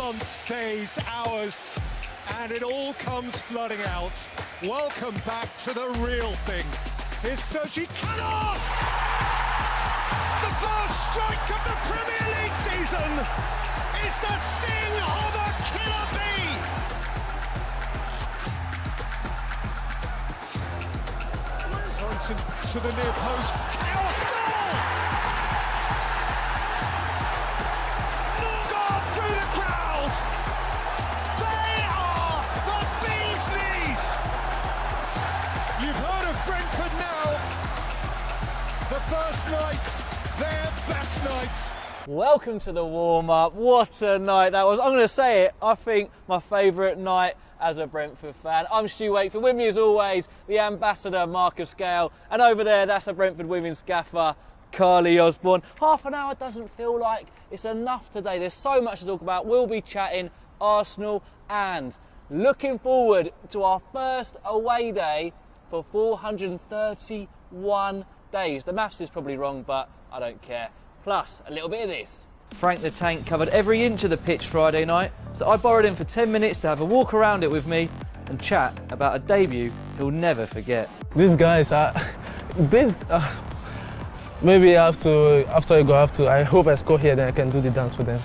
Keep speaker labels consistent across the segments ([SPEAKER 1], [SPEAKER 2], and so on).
[SPEAKER 1] months, days, hours, and it all comes flooding out. Welcome back to the real thing. Here's Sergi Canos! The first strike of the Premier League season is the sting of a killer bee! Johnson to the near post. Chaos goal! Norgard through the crowd! They are the bee's knees! You've heard of Brentford now. The first night, their best night.
[SPEAKER 2] Welcome to the warm-up. What a night that was. I'm going to say it, I think my favourite night as a Brentford fan. I'm Stu Wakefield. With me as always, the ambassador Marcus Gale. And over there, that's a Brentford women's gaffer, Carly Osborne. Half an hour doesn't feel like it's enough today. There's so much to talk about. We'll be chatting Arsenal and looking forward to our first away day for 431 days. The maths is probably wrong, but I don't care. Plus, a little bit of this. Frank the Tank covered every inch of the pitch Friday night, so I borrowed him for 10 minutes to have a walk around it with me and chat about a debut he'll never forget.
[SPEAKER 3] These guys are... maybe I have to, after I go, I hope I score here, then I can do the dance for them.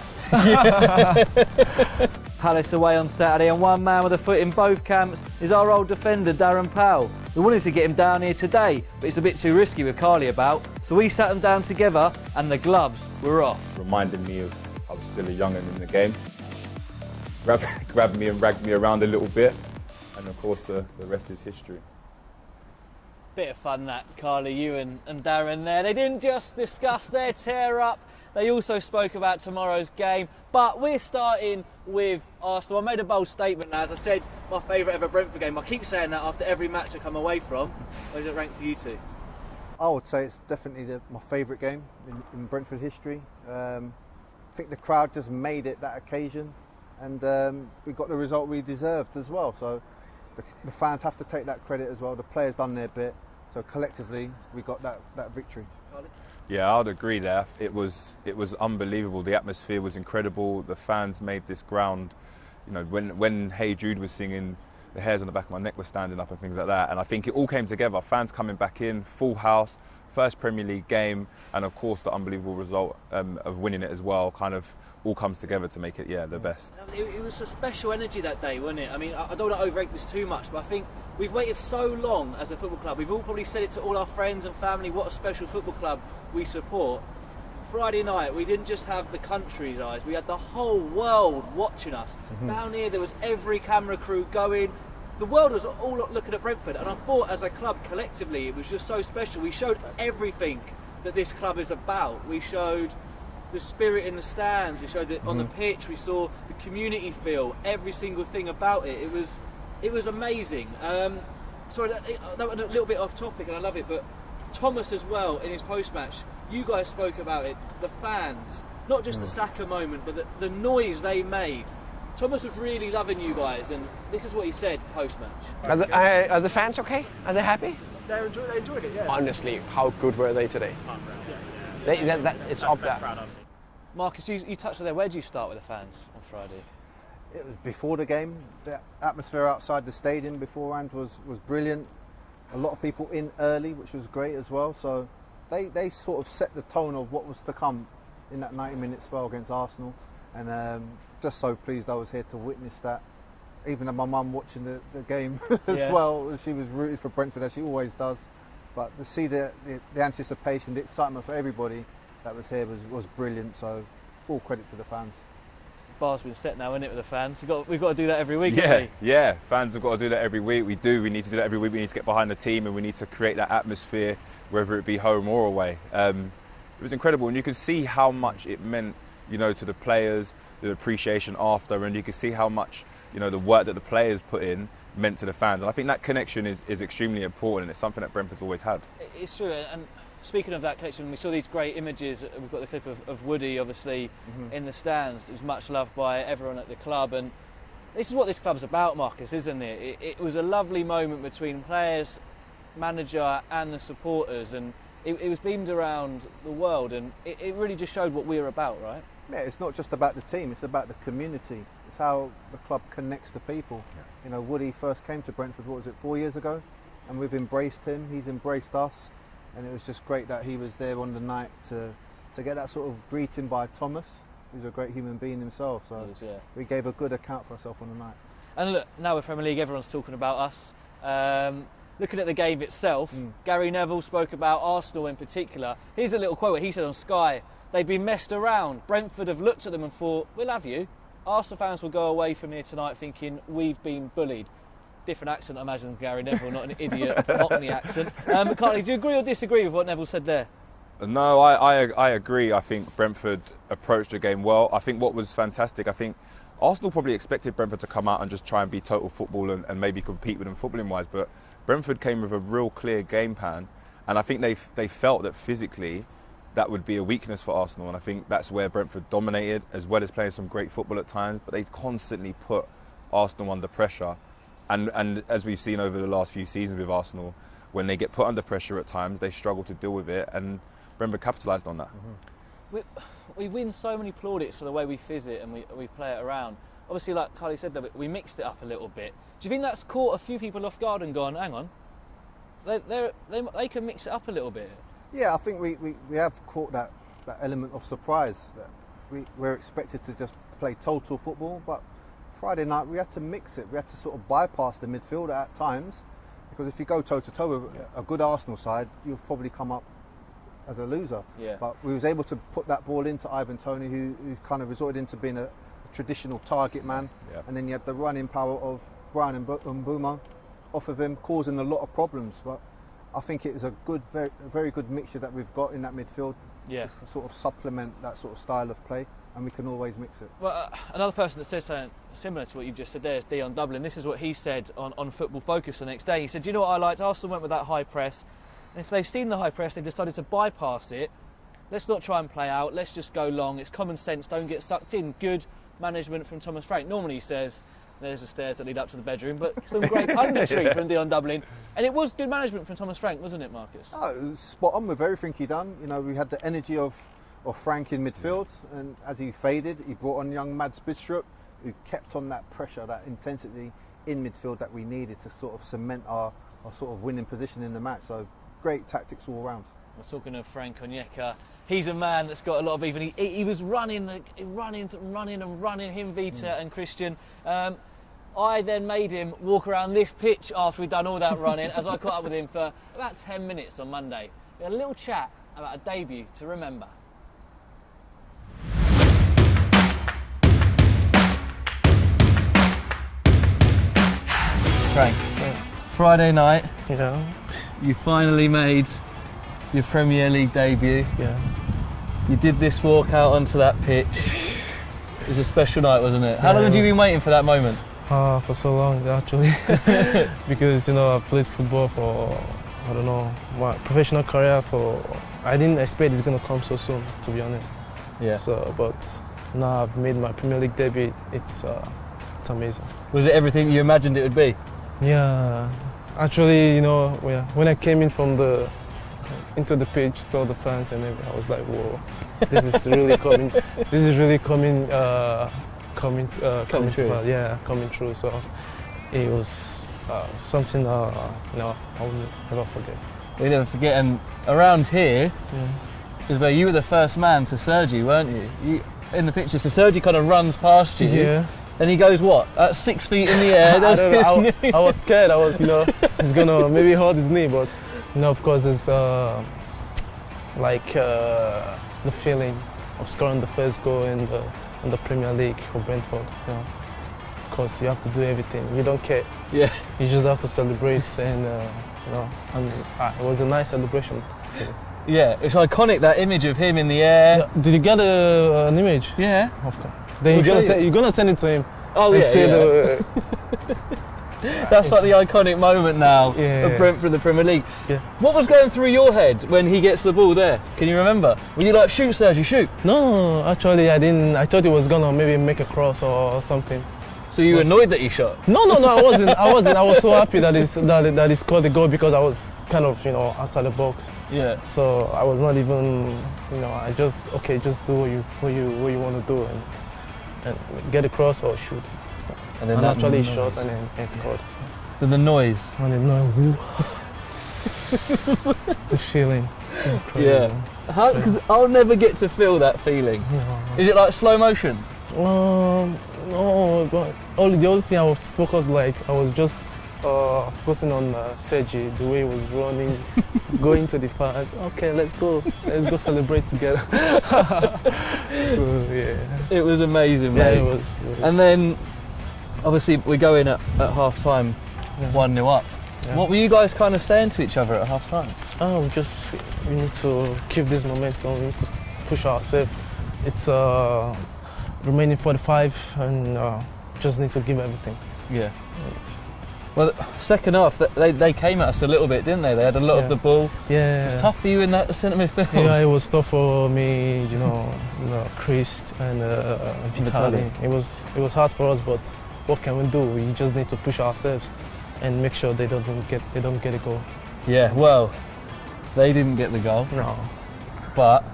[SPEAKER 2] Palace away on Saturday, and one man with a foot in both camps is our old defender, Darren Powell. We wanted to get him down here today, but it's a bit too risky with Carly about, so we sat them down together and the gloves were off.
[SPEAKER 4] Reminded me of I was still a young'un in the game. Grabbed me and ragged me around a little bit, and of course the rest is history.
[SPEAKER 2] Bit of fun that, Carly, you and Darren there. They didn't just discuss their tear-up, they also spoke about tomorrow's game. But we're starting with Arsenal. I made a bold statement now, as I said, my favourite ever Brentford game. I keep saying that after every match I come away from. Where does it rank for you two?
[SPEAKER 5] I would say it's definitely my favourite game in Brentford history. I think the crowd just made it that occasion, and we got the result we deserved as well. So the fans have to take that credit as well. The players done their bit, so collectively we got that victory.
[SPEAKER 4] Yeah, I'd agree there. It was unbelievable. The atmosphere was incredible. The fans made this ground. You know, when Hey Jude was singing, the hairs on the back of my neck were standing up and things like that. And I think it all came together. Fans coming back in, full house, first Premier League game, and of course the unbelievable result of winning it as well. Kind of all comes together to make it, the best.
[SPEAKER 2] It was a special energy that day, wasn't it? I mean, I don't want to overrate this too much, but I think we've waited so long as a football club. We've all probably said it to all our friends and family, what a special football club we support. Friday night, we didn't just have the country's eyes, we had the whole world watching us. Down here, there was every camera crew going. The world was all looking at Brentford, and I thought as a club collectively, it was just so special. We showed everything that this club is about. We showed the spirit in the stands, we showed it on the pitch, we saw the community feel, every single thing about it. It was amazing. Sorry, that went a little bit off topic, and I love it, but Thomas as well, in his post-match, you guys spoke about it, the fans, not just the Saka moment, but the noise they made. Thomas was really loving you guys, and this is what he said post-match.
[SPEAKER 6] Are the fans okay? Are they happy?
[SPEAKER 7] They enjoyed it, yeah.
[SPEAKER 6] Honestly, how good were they today? It's up there.
[SPEAKER 2] Marcus, you touched on there. Where did you start with the fans on Friday?
[SPEAKER 5] It was before the game. The atmosphere outside the stadium beforehand was brilliant. A lot of people in early, which was great as well. So they sort of set the tone of what was to come in that 90-minute spell against Arsenal. And just so pleased I was here to witness that. Even my mum watching the game as well. She was rooting for Brentford, as she always does. But to see the anticipation, the excitement for everybody that was here was brilliant. So full credit to the fans.
[SPEAKER 2] Bar's been set now, isn't it, with the fans? We've got to do that every week,
[SPEAKER 4] Yeah, fans have got to do that every week. We need to do that every week. We need to get behind the team, and we need to create that atmosphere, whether it be home or away. It was incredible, and you could see how much it meant, to the players, the appreciation after, and you could see how much, the work that the players put in meant to the fans. And I think that connection is extremely important, and it's something that Brentford's always had. It's
[SPEAKER 2] true, and speaking of that connection, we saw these great images. We've got the clip of Woody, obviously, in the stands. It was much loved by everyone at the club, and this is what this club's about, Marcus, isn't it? It was a lovely moment between players, manager and the supporters, and it was beamed around the world, and it really just showed what we were about, right?
[SPEAKER 5] Yeah, it's not just about the team, it's about the community. It's how the club connects to people.
[SPEAKER 4] Yeah.
[SPEAKER 5] You know, Woody first came to Brentford, what was it, 4 years ago? And we've embraced him, he's embraced us. And it was just great that he was there on the night to get that sort of greeting by Thomas, who's a great human being himself. So we gave a good account for ourselves on the night.
[SPEAKER 2] And look, now we're Premier League, everyone's talking about us. Looking at the game itself, Gary Neville spoke about Arsenal in particular. Here's a little quote he said on Sky. They've been messed around. Brentford have looked at them and thought, we'll have you. Arsenal fans will go away from here tonight thinking we've been bullied. Different accent, I imagine, Gary Neville, not an idiot Hockney accent. Carly, do you agree or disagree with what Neville said there?
[SPEAKER 4] No, I agree. I think Brentford approached the game well. I think what was fantastic, I think Arsenal probably expected Brentford to come out and just try and be total football and maybe compete with them footballing wise, but Brentford came with a real clear game plan, and I think they felt that physically that would be a weakness for Arsenal, and I think that's where Brentford dominated, as well as playing some great football at times, but they constantly put Arsenal under pressure. And as we've seen over the last few seasons with Arsenal, when they get put under pressure at times, they struggle to deal with it, and Brentford capitalised on that.
[SPEAKER 2] We win so many plaudits for the way we fizz it and we play it around. Obviously, like Carly said, we mixed it up a little bit. Do you think that's caught a few people off guard and gone, hang on, they can mix it up a little bit?
[SPEAKER 5] Yeah, I think we have caught that element of surprise. That we're expected to just play total football, but Friday night we had to mix it. We had to sort of bypass the midfield at times, because if you go toe-to-toe with a good Arsenal side, you'll probably come up as a loser.
[SPEAKER 2] Yeah.
[SPEAKER 5] But we was able to put that ball into Ivan Toney, who kind of resorted into being a traditional target man.
[SPEAKER 4] Yeah.
[SPEAKER 5] And then you had the running power of Brian Mbeumo off of him, causing a lot of problems. But I think it is a very good mixture that we've got in that midfield.
[SPEAKER 2] Yeah.
[SPEAKER 5] To sort of supplement that sort of style of play, and we can always mix it.
[SPEAKER 2] Well, another person that says something similar to what you've just said there is Dion Dublin. This is what he said on Football Focus the next day. He said, do you know what I liked? Arsenal went with that high press, and if they've seen the high press, they've decided to bypass it. Let's not try and play out, let's just go long. It's common sense, don't get sucked in. Good management from Thomas Frank. Normally he says, there's the stairs that lead up to the bedroom, but some great punditry from Dion Dublin. And it was good management from Thomas Frank, wasn't it, Marcus?
[SPEAKER 5] Oh, it was spot on with everything he done. You know, we had the energy of Frank in midfield, and as he faded, he brought on young Mads Bidstrup, who kept on that pressure, that intensity in midfield that we needed to sort of cement our sort of winning position in the match. So great tactics all around.
[SPEAKER 2] We're talking of Frank Onyeka. He's a man that's got a lot of even. He was running, him, Vita and Christian. I then made him walk around this pitch after we'd done all that running, as I caught up with him for about 10 minutes on Monday. We had a little chat about a debut to remember. Frank, Friday night, you finally made your Premier League debut.
[SPEAKER 3] Yeah.
[SPEAKER 2] You did this walk out onto that pitch. It was a special night, wasn't it? How long had you been waiting for that moment?
[SPEAKER 3] For so long, actually. Because, I played football for, I don't know, my professional career I didn't expect it's going to come so soon, to be honest.
[SPEAKER 2] Yeah.
[SPEAKER 3] So, but now I've made my Premier League debut. It's amazing.
[SPEAKER 2] Was it everything you imagined it would be?
[SPEAKER 3] Yeah. Actually, when I came in into the pitch, saw the fans and everything, I was like, whoa, this is really coming. This is really coming true. So it was something I will never forget.
[SPEAKER 2] We never forget. And around here is where you were the first man to Sergi, weren't you? In the picture, so Sergi kind of runs past you.
[SPEAKER 3] Yeah.
[SPEAKER 2] And he goes what? At 6 feet in the air.
[SPEAKER 3] I was scared. I was, he's gonna maybe hurt his knee, but of course, it's the feeling of scoring the first goal in the Premier League for Brentford. Of course, you have to do everything. You don't care. Yeah. You just have to celebrate, and it was a nice celebration too.
[SPEAKER 2] Yeah, it's iconic, that image of him in the air.
[SPEAKER 3] Yeah. Did you get an image?
[SPEAKER 2] Yeah.
[SPEAKER 3] Of course. Then you're gonna send it to him.
[SPEAKER 2] Oh yeah. That's like the iconic moment now of Brentford in the Premier League. Yeah. What was going through your head when he gets the ball there? Can you remember? Were you like, shoot, Sergi, shoot?
[SPEAKER 3] No, actually I didn't. I thought he was gonna maybe make a cross or something.
[SPEAKER 2] So you were annoyed that he shot?
[SPEAKER 3] No, I wasn't. I was so happy that he scored the goal because I was kind of, outside the box.
[SPEAKER 2] Yeah.
[SPEAKER 3] So I was not even, I just do what you want to do and get across or shoot.
[SPEAKER 2] And then
[SPEAKER 3] actually shot and then scored.
[SPEAKER 2] Then the noise.
[SPEAKER 3] And then the feeling.
[SPEAKER 2] Incredible. Yeah. Because I'll never get to feel that feeling. Is it like slow motion?
[SPEAKER 3] No, but the only thing I was focused, I was just focusing on Sergi, the way he was running, going to the fans. Okay, let's go celebrate together. So yeah,
[SPEAKER 2] it was amazing, mate.
[SPEAKER 3] Yeah, it was.
[SPEAKER 2] And then, obviously, we go in at half time, 1-0 up. Yeah. What were you guys kind of saying to each other at half time?
[SPEAKER 3] We need to keep this momentum. We need to push ourselves. It's remaining 45 and just need to give everything.
[SPEAKER 2] Yeah. Well, second half, they came at us a little bit, didn't they? They had a lot of the ball.
[SPEAKER 3] Yeah.
[SPEAKER 2] It was tough for you in that centre midfield.
[SPEAKER 3] Yeah, it was tough for me, Chris and Vitali. It was hard for us, but what can we do? We just need to push ourselves and make sure they don't get a goal.
[SPEAKER 2] Yeah, well, they didn't get the goal.
[SPEAKER 3] No.
[SPEAKER 2] But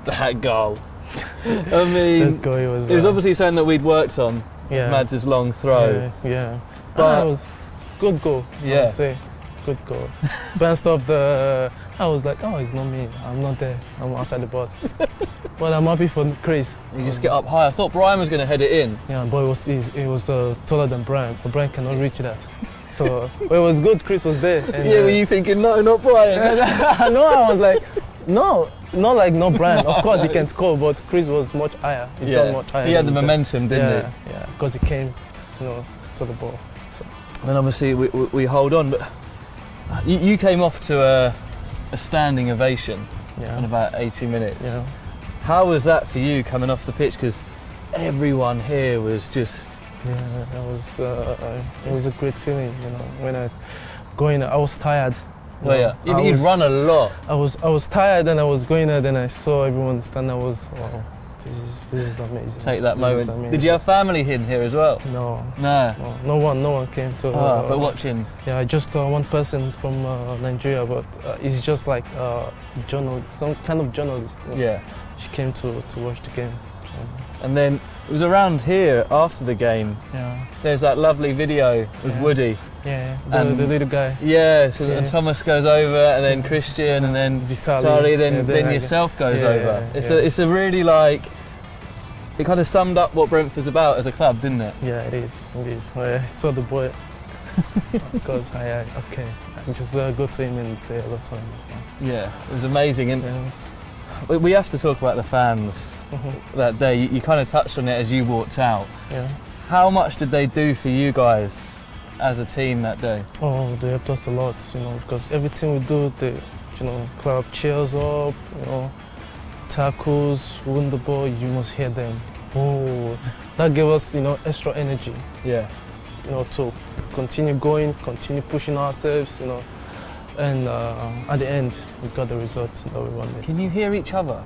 [SPEAKER 2] that goal. I mean,
[SPEAKER 3] that goal
[SPEAKER 2] it was obviously something that we'd worked on.
[SPEAKER 3] Yeah.
[SPEAKER 2] Mads' long throw.
[SPEAKER 3] Yeah.
[SPEAKER 2] But
[SPEAKER 3] it was good goal.
[SPEAKER 2] Yeah.
[SPEAKER 3] I would say good goal. Bounced off I was like, oh, it's not me. I'm not there. I'm outside the box. But I'm happy for Chris.
[SPEAKER 2] You just get up high. I thought Brian was going to head it in.
[SPEAKER 3] Yeah, but it was taller than Brian. But Brian cannot reach that. So it was good. Chris was there. And,
[SPEAKER 2] were you thinking, no, not Brian?
[SPEAKER 3] No, I was like, no. Not Brian. Of course he can score, but Chris was much higher. He turned much higher.
[SPEAKER 2] He had the momentum, didn't he?
[SPEAKER 3] Yeah, because he came, to the ball. So.
[SPEAKER 2] And then obviously we hold on, but you came off to a standing ovation in about 80 minutes.
[SPEAKER 3] Yeah.
[SPEAKER 2] How was that for you coming off the pitch? Because everyone here was just.
[SPEAKER 3] Yeah, it was a great feeling. When I was tired.
[SPEAKER 2] You'd run a lot.
[SPEAKER 3] I was tired and I was going there. Then I saw everyone stand. I was, wow, this is amazing.
[SPEAKER 2] Take that moment. Did you have family in here as well?
[SPEAKER 3] No. No one came to.
[SPEAKER 2] But watching.
[SPEAKER 3] Yeah, just one person from Nigeria, but he's just like journalist, some kind of journalist.
[SPEAKER 2] Yeah.
[SPEAKER 3] She came to watch the game.
[SPEAKER 2] And then it was around here after the game.
[SPEAKER 3] Yeah.
[SPEAKER 2] There's that lovely video with Woody.
[SPEAKER 3] Yeah, the little guy.
[SPEAKER 2] Yeah, so and Thomas goes over, and then Christian, and then Vitali, then yourself goes over. It's a really it kind of summed up what Brentford's about as a club, didn't it?
[SPEAKER 3] Yeah, it is. I saw the boy. Because I just go to him and say hello to him.
[SPEAKER 2] Yeah, it was amazing. And we have to talk about the fans that day. You kind of touched on it as you walked out.
[SPEAKER 3] Yeah.
[SPEAKER 2] How much did they do for you guys as a team that day?
[SPEAKER 3] Oh, they helped us a lot, because everything we do, the club cheers up, tackles, win the ball, you must hear them. Oh, that gave us, extra energy.
[SPEAKER 2] Yeah.
[SPEAKER 3] To continue going, continue pushing ourselves, and at the end, we got the results that we wanted.
[SPEAKER 2] Can you hear each other?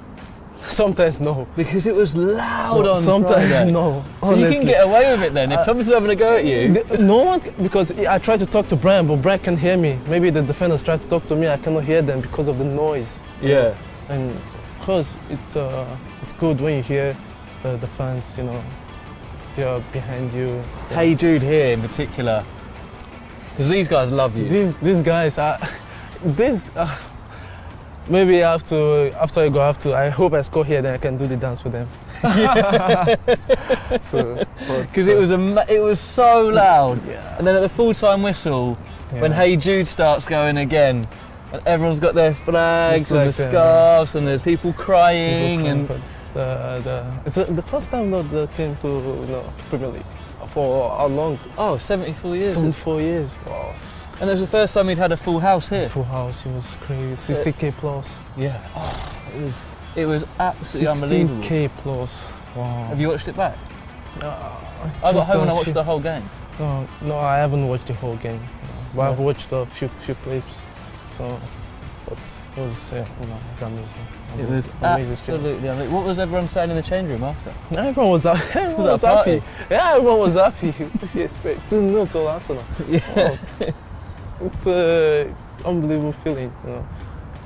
[SPEAKER 3] Sometimes no.
[SPEAKER 2] Because it was loud on
[SPEAKER 3] sometimes
[SPEAKER 2] Friday.
[SPEAKER 3] No, honestly.
[SPEAKER 2] You can get away with it then. If Thomas is having a go at you.
[SPEAKER 3] No one, because I tried to talk to Brian, but Brian can hear me. Maybe the defenders tried to talk to me, I cannot hear them because of the noise.
[SPEAKER 2] Yeah.
[SPEAKER 3] And because it's good when you hear the fans, they are behind you.
[SPEAKER 2] Hey Jude here in particular, because these guys love you.
[SPEAKER 3] These guys are, maybe after I go, I hope I score here, then I can do the dance with them. Because
[SPEAKER 2] it was so loud.
[SPEAKER 3] Yeah.
[SPEAKER 2] And then at the full-time whistle, when Hey Jude starts going again, and everyone's got their flags and the scarves, and there's people crying.
[SPEAKER 3] It's the first time they came to Premier League for how long?
[SPEAKER 2] Oh, 74 years.
[SPEAKER 3] 74 years. Wow.
[SPEAKER 2] And it was the first time we'd had a full house here.
[SPEAKER 3] Full house, it was crazy. 60k plus.
[SPEAKER 2] Yeah. Oh, it was absolutely unbelievable.
[SPEAKER 3] 16k plus. Wow.
[SPEAKER 2] Have you watched it back?
[SPEAKER 3] I
[SPEAKER 2] got home and I watched the whole game.
[SPEAKER 3] No, I haven't watched the whole game. But I've watched a few clips. So, but it was, it's amazing.
[SPEAKER 2] It was
[SPEAKER 3] amazing
[SPEAKER 2] absolutely amazing. What was everyone saying in the change room after?
[SPEAKER 3] Everyone was, everyone was happy. Yeah, everyone was happy. You expect 2-0 to Arsenal.
[SPEAKER 2] Yeah.
[SPEAKER 3] It's unbelievable feeling,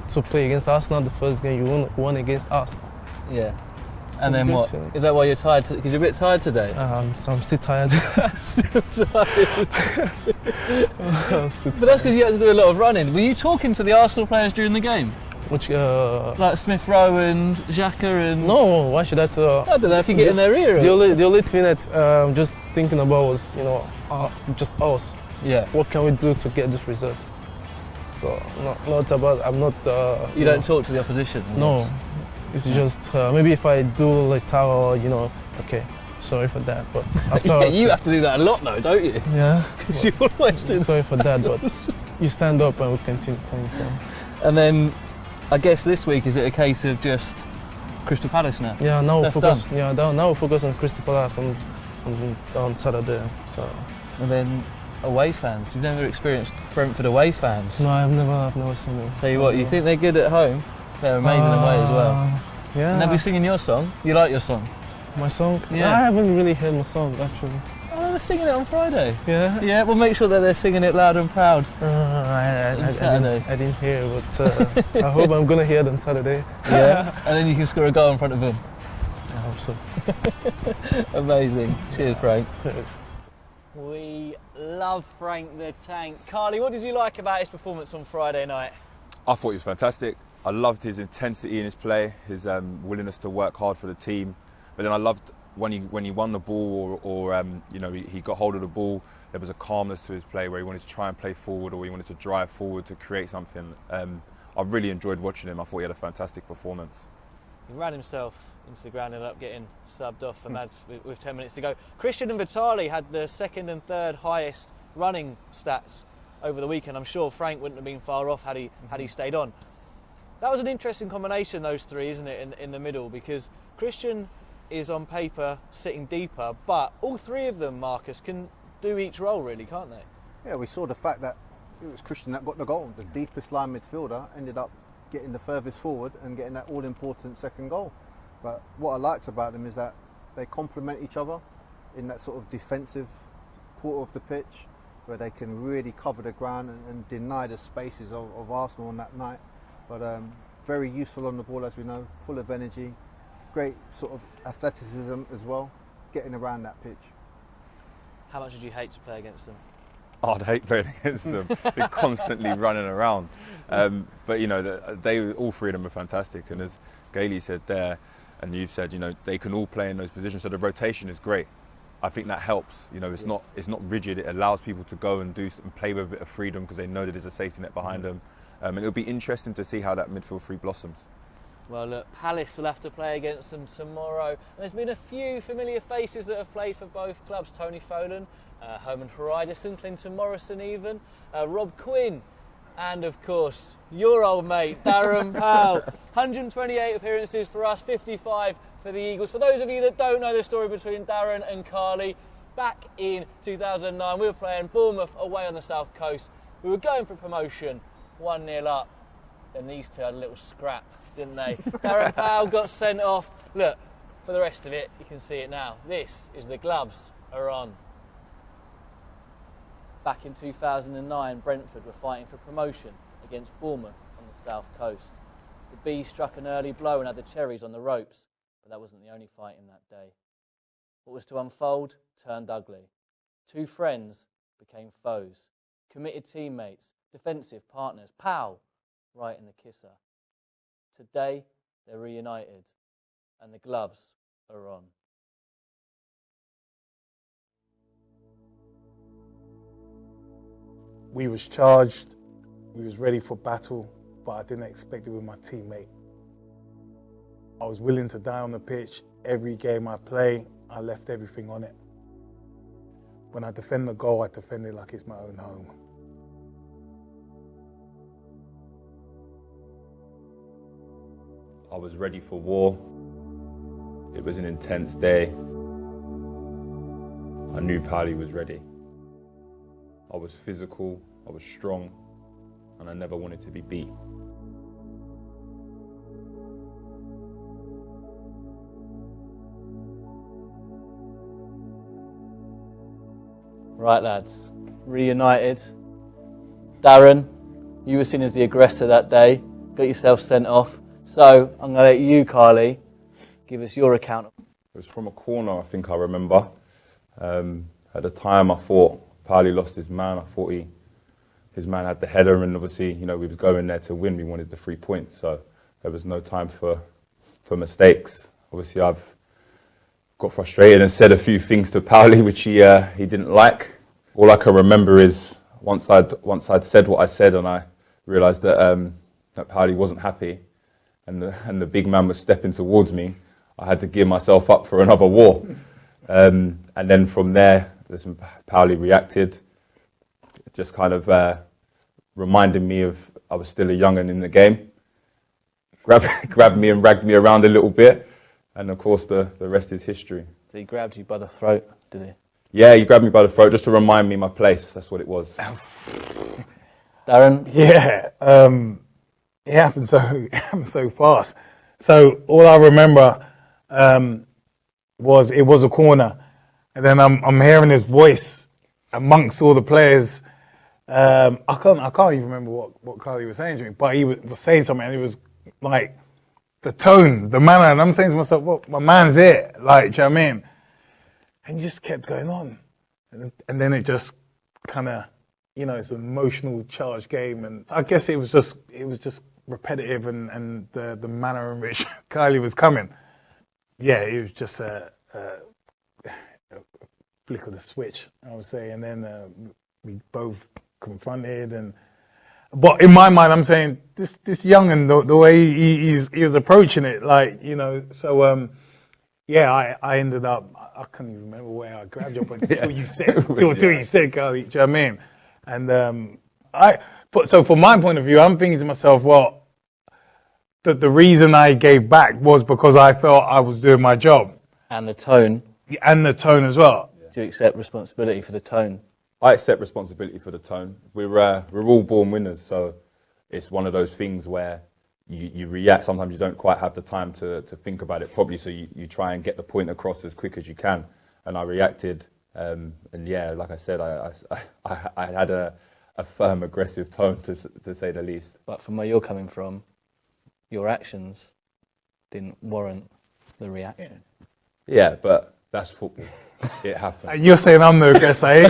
[SPEAKER 3] to play against Arsenal the first game. You won against Arsenal.
[SPEAKER 2] Yeah. And then what? Is that why you're tired? Because you're a bit tired today?
[SPEAKER 3] So I'm still tired.
[SPEAKER 2] Still tired.
[SPEAKER 3] I'm still tired.
[SPEAKER 2] But that's because you had to do a lot of running. Were you talking to the Arsenal players during the game?
[SPEAKER 3] Which,
[SPEAKER 2] like Smith Rowe and Xhaka and...
[SPEAKER 3] No, why should I?
[SPEAKER 2] I don't know if you get in their ear.
[SPEAKER 3] The only thing that I'm just thinking about was, just us.
[SPEAKER 2] Yeah.
[SPEAKER 3] What can we do to get this result? So, not about, I'm not...
[SPEAKER 2] you don't talk to the opposition?
[SPEAKER 3] No. It's just, maybe if I do like tower, okay, sorry for that, but after...
[SPEAKER 2] Yeah, you have to do that a lot though, don't you?
[SPEAKER 3] Yeah.
[SPEAKER 2] Because you always do that.
[SPEAKER 3] Sorry for that, but you stand up and we continue playing, so...
[SPEAKER 2] And then, I guess this week, is it a case of just Crystal Palace now?
[SPEAKER 3] Yeah, now we'll focus.
[SPEAKER 2] Done.
[SPEAKER 3] Yeah, now we'll focus on Crystal Palace on Saturday. So.
[SPEAKER 2] And then away fans. You've never experienced Brentford away fans?
[SPEAKER 3] No, I've never seen them.
[SPEAKER 2] Tell you what, you think they're good at home? They're amazing away as well.
[SPEAKER 3] Yeah.
[SPEAKER 2] And they'll be singing your song. You like your song?
[SPEAKER 3] My song?
[SPEAKER 2] Yeah.
[SPEAKER 3] I haven't really heard my song actually.
[SPEAKER 2] Oh, they're singing it on Friday.
[SPEAKER 3] Yeah.
[SPEAKER 2] Yeah, we'll make sure that they're singing it loud and proud.
[SPEAKER 3] I didn't hear, but I hope I'm gonna hear it on Saturday.
[SPEAKER 2] Yeah. And then you can score a goal in front of them.
[SPEAKER 3] I hope so.
[SPEAKER 2] Amazing. Cheers, Frank.
[SPEAKER 3] Yes.
[SPEAKER 2] We love Frank the Tank. Carly, what did you like about his performance on Friday night?
[SPEAKER 4] I thought he was fantastic. I loved his intensity in his play, his willingness to work hard for the team. But then I loved when he won the ball or he got hold of the ball, there was a calmness to his play where he wanted to try and play forward or he wanted to drive forward to create something. I really enjoyed watching him. I thought he had a fantastic performance.
[SPEAKER 2] He ran himself into the ground and ended up getting subbed off for Mads with 10 minutes to go. Christian and Vitali had the second and third highest running stats over the weekend. I'm sure Frank wouldn't have been far off had he stayed on. That was an interesting combination, those three, isn't it, in the middle, because Christian is on paper sitting deeper, but all three of them, Marcus, can do each role really, can't they?
[SPEAKER 5] Yeah, we saw the fact that it was Christian that got the goal. The deepest line midfielder ended up getting the furthest forward and getting that all-important second goal. But what I liked about them is that they complement each other in that sort of defensive quarter of the pitch, where they can really cover the ground and deny the spaces of Arsenal on that night. But very useful on the ball, as we know, full of energy, great sort of athleticism as well, getting around that pitch.
[SPEAKER 2] How much did you hate to play against them?
[SPEAKER 4] I'd hate playing against them. They're constantly running around. But all three of them are fantastic. And as Gailey said there, and you've said, they can all play in those positions. So the rotation is great. I think that helps. It's not rigid. It allows people to go and play with a bit of freedom because they know that there's a safety net behind them. And it'll be interesting to see how that midfield three blossoms.
[SPEAKER 2] Well, look, Palace will have to play against them tomorrow. And there's been a few familiar faces that have played for both clubs. Tony Folan, Herman Hreiderson, Clinton Morrison even, Rob Quinn, and of course, your old mate, Darren Powell. 128 appearances for us, 55 for the Eagles. For those of you that don't know the story between Darren and Carly, back in 2009, we were playing Bournemouth away on the south coast. We were going for promotion, 1-0 up. Then these two had a little scrap, didn't they? Darren Powell got sent off. Look, for the rest of it, you can see it now. This is the gloves are on. Back in 2009, Brentford were fighting for promotion against Bournemouth on the south coast. The Bees struck an early blow and had the cherries on the ropes, but that wasn't the only fighting that day. What was to unfold turned ugly. Two friends became foes, committed teammates, defensive partners. Pow! Right in the kisser. Today, they're reunited, and the gloves are on.
[SPEAKER 7] We was charged, we was ready for battle, but I didn't expect it with my teammate. I was willing to die on the pitch. Every game I play, I left everything on it. When I defend the goal, I defend it like it's my own home.
[SPEAKER 4] I was ready for war. It was an intense day. I knew Pally was ready. I was physical, I was strong, and I never wanted to be beat.
[SPEAKER 2] Right, lads. Reunited. Darren, you were seen as the aggressor that day. Got yourself sent off. So I'm going to let you, Carly, give us your account.
[SPEAKER 4] It was from a corner, I think I remember. At the time, I thought Paulie lost his man. I thought his man had the header, and obviously, we was going there to win. We wanted the 3 points, so there was no time for mistakes. Obviously, I've got frustrated and said a few things to Paulie which he didn't like. All I can remember is once I'd said what I said, and I realised that Paulie wasn't happy, and the big man was stepping towards me, I had to gear myself up for another war. And then from there, Paulie reacted, just kind of reminding me of I was still a young'un in the game, grabbed me and ragged me around a little bit, and of course the rest is history.
[SPEAKER 2] So he grabbed you by the throat, did he?
[SPEAKER 4] Yeah, he grabbed me by the throat just to remind me my place. That's what it was.
[SPEAKER 2] Darren?
[SPEAKER 7] Yeah, it happened so fast. So all I remember was it was a corner, and then I'm hearing his voice amongst all the players. I can't even remember what Carly was saying to me, but he was saying something, and it was like the tone, the manner, and I'm saying to myself, "Well, my man's here," like, do you know what I mean? And he just kept going on, and then it just kind of, it's an emotional charged game, and I guess it was just repetitive, and the manner in which Kylie was coming. Yeah, it was just a flick of the switch, I would say, and then we both confronted, but in my mind, I'm saying this young and the way he was approaching it, like, so yeah, I ended up, I can't even remember where I grabbed you, but until you said, Carly, do you know what I mean? And so from my point of view, I'm thinking to myself, well, the reason I gave back was because I felt I was doing my job.
[SPEAKER 2] And the tone.
[SPEAKER 7] And the tone as well.
[SPEAKER 2] Do you accept responsibility for the tone?
[SPEAKER 4] I accept responsibility for the tone. We're all born winners, so it's one of those things where you react. Sometimes you don't quite have the time to think about it properly, so you try and get the point across as quick as you can. And I reacted, and yeah, like I said, I had a firm, aggressive tone, to say the least.
[SPEAKER 2] But from where you're coming from, your actions didn't warrant the reaction.
[SPEAKER 4] Yeah, but that's football. It happened.
[SPEAKER 7] And you're saying I'm the aggressor.
[SPEAKER 2] I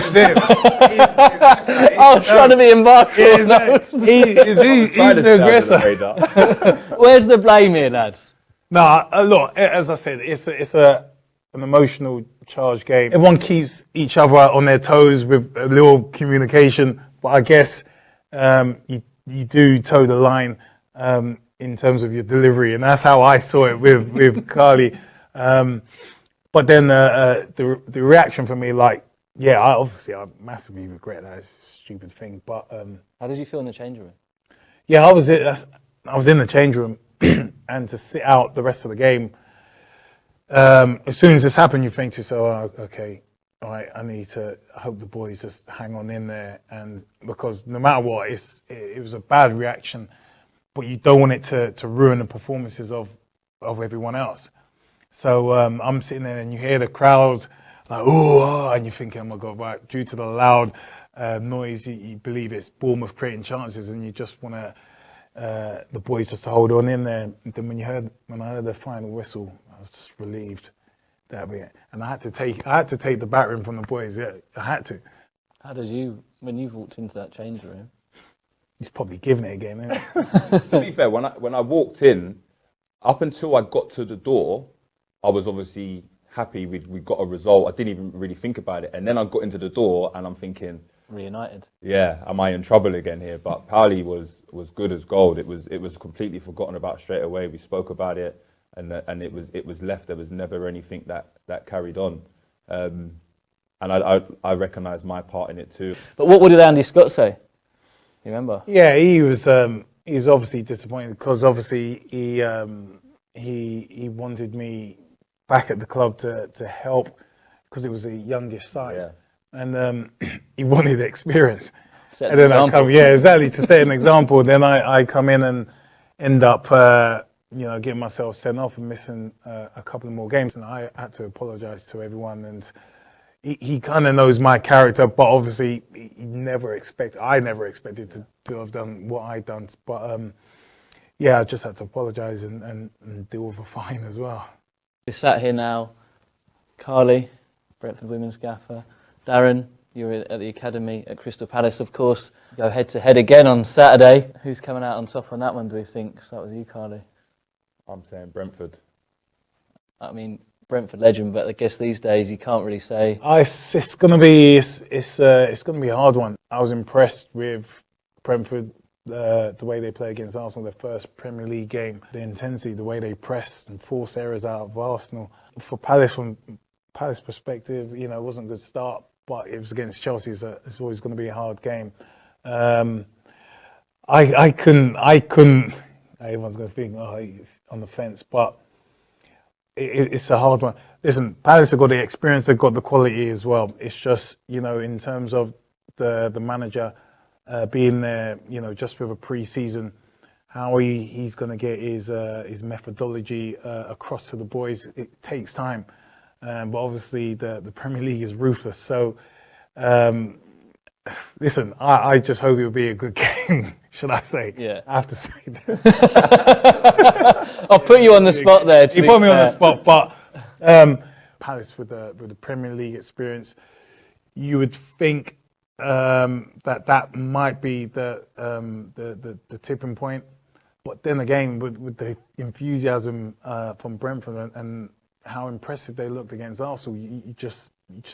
[SPEAKER 2] was trying to be impartial.
[SPEAKER 7] He's the aggressor.
[SPEAKER 2] Where's the blame here, lads?
[SPEAKER 7] No, look, as I said, it's an emotional charged game. Everyone keeps each other on their toes with a little communication, but I guess you do toe the line in terms of your delivery, and that's how I saw it with Carly. But then the reaction from me, like, yeah, I massively regret that. It's a stupid thing. But
[SPEAKER 2] how did you feel in the change room?
[SPEAKER 7] Yeah, I was in the change room, and to sit out the rest of the game. As soon as this happened, you think to yourself, oh, okay, all right, I hope the boys just hang on in there, and because no matter what, it was a bad reaction, but you don't want it to ruin the performances of everyone else. So I'm sitting there, and you hear the crowd like, oh, and you're thinking, oh my God, right, due to the loud noise, you believe it's Bournemouth creating chances, and you just want the boys just to hold on in there. And then when I heard the final whistle, I was just relieved that bit, and I had to take the battering from the boys. Yeah, I had to.
[SPEAKER 2] How did when you walked into that change room?
[SPEAKER 7] He's probably giving it again, isn't it?
[SPEAKER 4] To be fair, when I walked in, up until I got to the door, I was obviously happy we got a result. I didn't even really think about it. And then I got into the door and I'm thinking,
[SPEAKER 2] reunited.
[SPEAKER 4] Yeah, am I in trouble again here? But Paulie was good as gold. It was completely forgotten about straight away. We spoke about it, and it was left. There was never anything that carried on. And I recognise my part in it too.
[SPEAKER 2] But what did Andy Scott say? You remember?
[SPEAKER 7] Yeah, he was obviously disappointed because obviously he wanted me back at the club to help because it was a youngish side, yeah. And he wanted experience. And then I come, yeah, exactly, to set an example. Then I come in and end up, getting myself sent off and missing a couple of more games, and I had to apologise to everyone and he kind of knows my character, but obviously I never expected to have done what I done. But yeah, I just had to apologise and deal with a fine as well.
[SPEAKER 2] We're sat here now, Carly, Brentford women's gaffer, Darren, you're at the academy at Crystal Palace, of course. Go head to head again on Saturday. Who's coming out on top on that one, do we think? Start with you, Carly.
[SPEAKER 4] I'm saying Brentford.
[SPEAKER 2] I mean, Brentford legend, but I guess these days you can't really say.
[SPEAKER 7] It's going to be a hard one. I was impressed with Brentford, the way they play against Arsenal, their first Premier League game, the intensity, the way they pressed and forced errors out of Arsenal. For Palace, from Palace perspective, it wasn't a good start, but it was against Chelsea, so it's always going to be a hard game. I couldn't. Everyone's going to think, he's on the fence, but it's a hard one. Listen, Palace have got the experience, they've got the quality as well. It's just, in terms of the manager being there, just with a pre-season, how he's going to get his methodology across to the boys, it takes time. But obviously the Premier League is ruthless. So, listen, I just hope it'll be a good game, should I say?
[SPEAKER 2] Yeah.
[SPEAKER 7] I have to say that.
[SPEAKER 2] I'll put you on the spot there.
[SPEAKER 7] You put me on the spot, but Palace with the Premier League experience, you would think that might be the tipping point. But then again, with the enthusiasm from Brentford and how impressive they looked against Arsenal, you just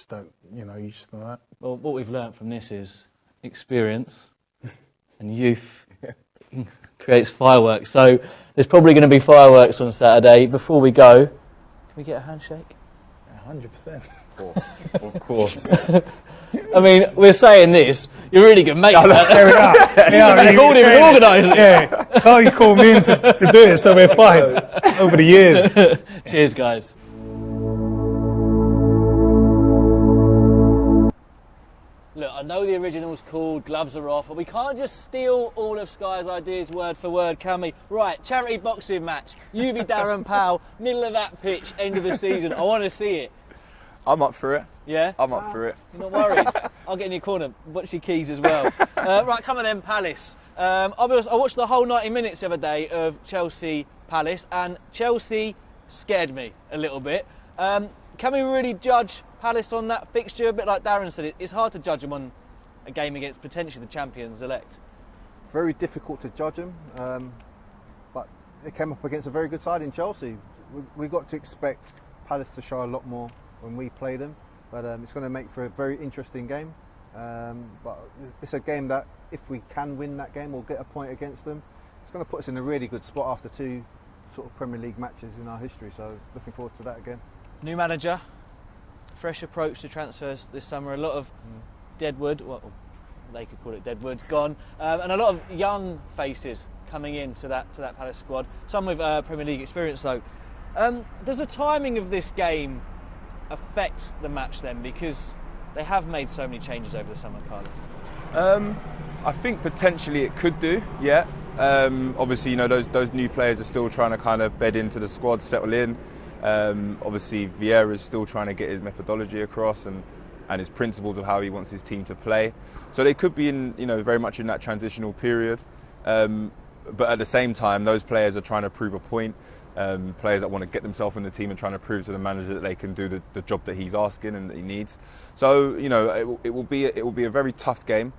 [SPEAKER 7] don't, you just know that.
[SPEAKER 2] Well, what we've learnt from this is experience and youth creates fireworks. So there's probably going to be fireworks on Saturday. Before we go, can we get a handshake?
[SPEAKER 7] 100%.
[SPEAKER 4] Of course.
[SPEAKER 2] I mean, we're saying this. You're really good, mate.
[SPEAKER 7] Fair enough.
[SPEAKER 2] You called him and organised it.
[SPEAKER 7] Yeah. Oh, you called me in to do it, so we're fine over the years.
[SPEAKER 2] Cheers, guys. Look, I know the original's called Gloves Are Off, but we can't just steal all of Sky's ideas word for word, can we? Right, charity boxing match. You be Darren Powell, middle of that pitch, end of the season. I want to see it.
[SPEAKER 4] I'm up for it.
[SPEAKER 2] Yeah?
[SPEAKER 4] I'm up for it.
[SPEAKER 2] You're not worried? I'll get in your corner. Watch your keys as well. Right, come on then, Palace. I'll be honest, I watched the whole 90 minutes the other day of Chelsea Palace, and Chelsea scared me a little bit. Can we really judge Palace on that fixture? A bit like Darren said, it's hard to judge them on a game against potentially the champions-elect.
[SPEAKER 5] Very difficult to judge them, but they came up against a very good side in Chelsea. We got to expect Palace to show a lot more when we play them, but it's going to make for a very interesting game. But it's a game that if we can win that game or get a point against them, it's going to put us in a really good spot after two sort of Premier League matches in our history. So looking forward to that again.
[SPEAKER 2] New manager, fresh approach to transfers this summer. A lot of deadwood, well, they could call it deadwood, gone, and a lot of young faces coming into that Palace squad. Some with Premier League experience though. Does the timing of this game affect the match then, because they have made so many changes over the summer, Carly?
[SPEAKER 4] I think potentially it could do, yeah. Obviously, those new players are still trying to kind of bed into the squad, settle in. Obviously, Vieira's still trying to get his methodology across and his principles of how he wants his team to play. So they could be in, very much in that transitional period. But at the same time, those players are trying to prove a point. Players that want to get themselves in the team and trying to prove to the manager that they can do the job that he's asking and that he needs. So it will be a very tough game,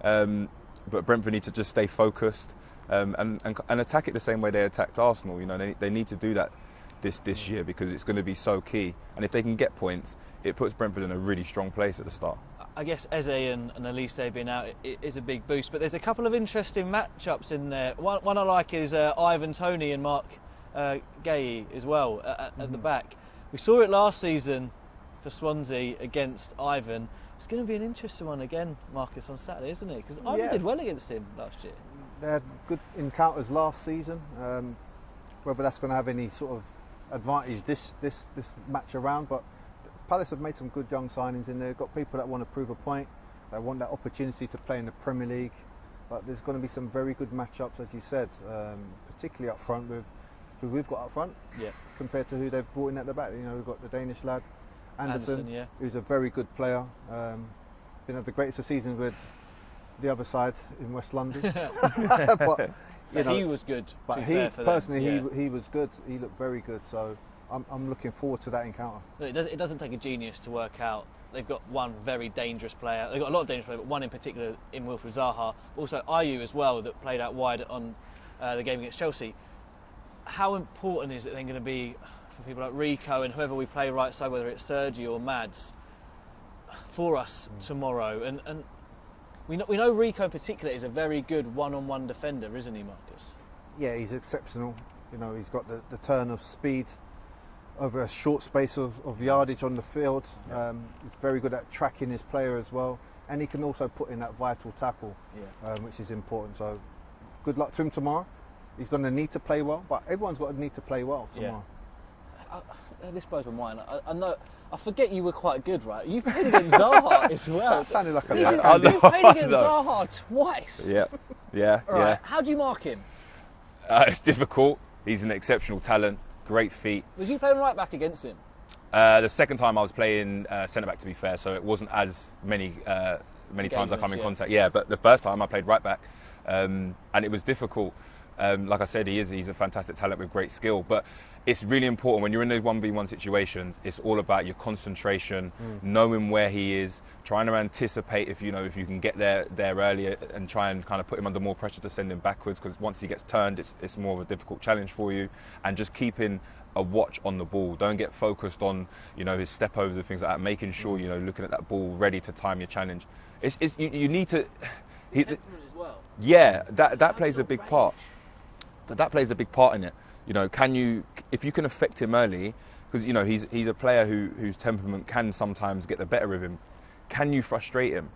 [SPEAKER 4] but Brentford need to just stay focused and attack it the same way they attacked Arsenal. They need to do that this year because it's going to be so key. And if they can get points, it puts Brentford in a really strong place at the start.
[SPEAKER 2] I guess Eze and Elise being out is a big boost, but there's a couple of interesting matchups in there. One I like is Ivan Toney and Mark Gay as well at the back. We saw it last season for Swansea against Ivan. It's going to be an interesting one again, Marcus, on Saturday, isn't it? Because Ivan did well against him last year.
[SPEAKER 5] They had good encounters last season. Whether that's going to have any sort of advantage this match around, but Palace have made some good young signings in there. Got people that want to prove a point. They want that opportunity to play in the Premier League. But there's going to be some very good matchups, as you said, particularly up front with who we've got up front, compared to who they've brought in at the back. We've got the Danish lad, Anderson, who's a very good player. Been at the greatest of seasons with the other side in West London. But
[SPEAKER 6] he was good.
[SPEAKER 5] But he personally, he was good. He looked very good. So I'm looking forward to that encounter.
[SPEAKER 6] It doesn't take a genius to work out. They've got one very dangerous player. They've got a lot of dangerous players, but one in particular in Wilfried Zaha. Also Ayew as well, that played out wide on the game against Chelsea. How important is it then going to be for people like Rico and whoever we play right side, whether it's Sergi or Mads, for us tomorrow? And we know Rico in particular is a very good one-on-one defender, isn't he, Marcus?
[SPEAKER 5] Yeah, he's exceptional. You know, he's got the turn of speed over a short space of yardage on the field. He's very good at tracking his player as well, and he can also put in that vital tackle, which is important. So good luck to him tomorrow. He's going to need to play well, but everyone's got to need to play well tomorrow.
[SPEAKER 6] This blows my mind. I know. I forget you were quite good, right? You've played against Zaha as well.
[SPEAKER 5] That sounded like a
[SPEAKER 6] You've played against Zaha twice.
[SPEAKER 4] Yeah.
[SPEAKER 6] All right. How do you mark him?
[SPEAKER 4] It's difficult. He's an exceptional talent, great feet.
[SPEAKER 6] Was you playing right back against him?
[SPEAKER 4] The second time I was playing centre back, to be fair, so it wasn't as many times I come in contact. Yeah, but the first time I played right back, and it was difficult. Like I said, he's a fantastic talent with great skill, but it's really important when you're in those 1v1 situations. It's all about your concentration, knowing where he is, trying to anticipate if you can get there earlier, and try and kind of put him under more pressure to send him backwards, because once he gets turned, it's more of a difficult challenge for you. And just keeping a watch on the ball. Don't get focused on his step overs and things like that. Making sure looking at that ball, ready to time your challenge. You need to.
[SPEAKER 6] Temperament as well.
[SPEAKER 4] Yeah, that plays a big part. But that plays a big part in it. If you can affect him early, because he's a player whose temperament can sometimes get the better of him. Can you frustrate him,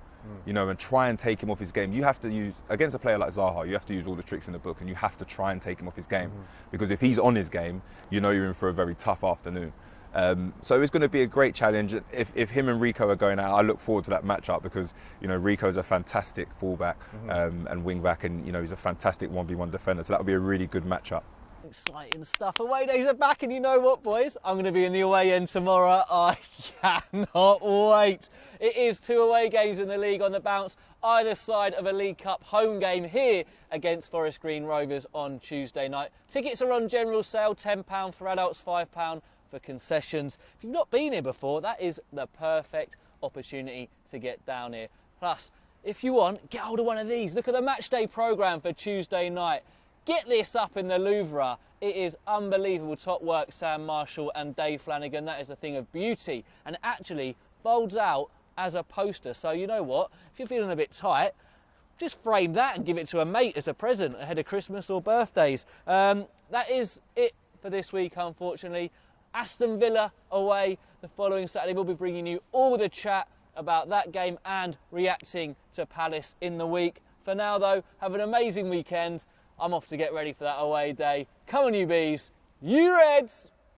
[SPEAKER 4] and try and take him off his game? You have to use, against a player like Zaha, you have to use all the tricks in the book, and you have to try and take him off his game. Because if he's on his game, you're in for a very tough afternoon. So it's going to be a great challenge. If him and Rico are going out, I look forward to that matchup, because Rico's a fantastic fullback and wing back, and he's a fantastic 1v1 defender. So that'll be a really good matchup.
[SPEAKER 6] Exciting stuff. Away days are back, and you know what, boys? I'm going to be in the away end tomorrow. I cannot wait. It is 2 away games in the league on the bounce, either side of a League Cup home game here against Forest Green Rovers on Tuesday night. Tickets are on general sale, £10 for adults, £5 for concessions. If you've not been here before, that is the perfect opportunity to get down here. Plus, if you want, get hold of one of these. Look at the match day programme for Tuesday night. Get this up in the Louvre. It is unbelievable top work, Sam Marshall and Dave Flanagan. That is a thing of beauty, and actually folds out as a poster. So you know what? If you're feeling a bit tight, just frame that and give it to a mate as a present ahead of Christmas or birthdays. That is it for this week, unfortunately. Aston Villa away the following Saturday. We'll be bringing you all the chat about that game and reacting to Palace in the week. For now, though, have an amazing weekend. I'm off to get ready for that away day. Come on, you bees. You Reds!